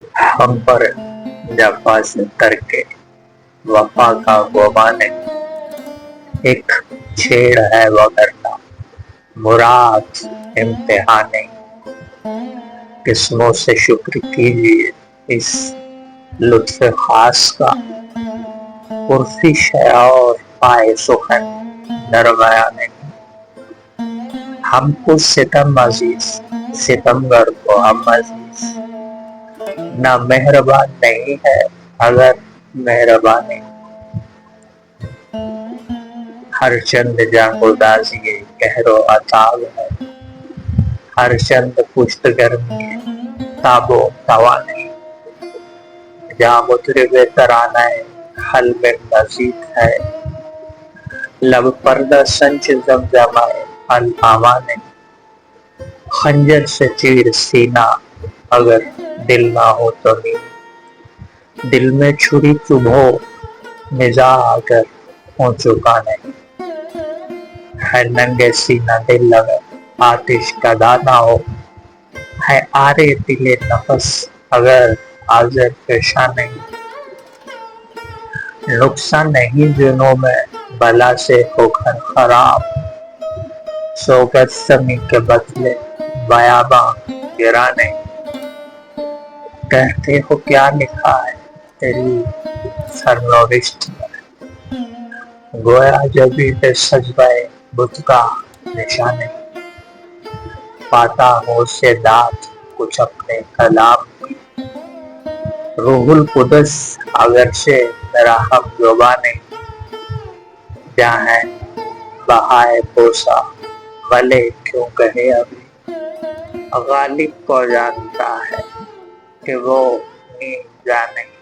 ہم پر جفا سے ترکے وفا کا گوبا نہیں، ایک چھیڑ ہے وگرنہ مراد امتحان نہیں۔ قسموں سے شکر کیجئے اس لطف خاص کا، پرسش ہے اور پائے سخن نرمیا نہیں۔ ہم کو ستم عزیز، ستمگر کو ہم عزیز، نہ مہربان نہیں ہے اگر مہربانی۔ ہر چند جنگ ادازی قہر و عتاب ہے، ہر چند پشت گرمی تاب و توانائی۔ جہاں مطرب ترانہ حل میں مزید ہے، لب پردہ سنچ زمزمہ الہام نہیں۔ خنجر سے چیر سینہ اگر دل نہ ہو تو نیم، دل میں چھری چبھو مزاح اگر ہو چکا نہیں۔ ہے ننگے سینہ دل اگر آتش کدا نہ ہو، ہے آرے دل نفس اگر آذر فشاں نہیں۔ نقصاں نہیں جنوں میں بلا سے ہو گھر خراب، سو گز زمیں کے بدلے بیاباں گراں نہیں۔ کہتے ہو کیا لکھا ہے تیری سرنوشت میں، گویا جبیں پہ سجدہ بت کا نشاں نہیں۔ پاتا ہوں سے داد کچھ اپنے کلام کی، روح القدس اگرچہ میرا ہم زباں نہیں۔ جہاں ہے بہائے بوسہ بھلے کیوں کہے ابھی، غالب کو جانتا ہے کہ وہ نیم جاں نہیں۔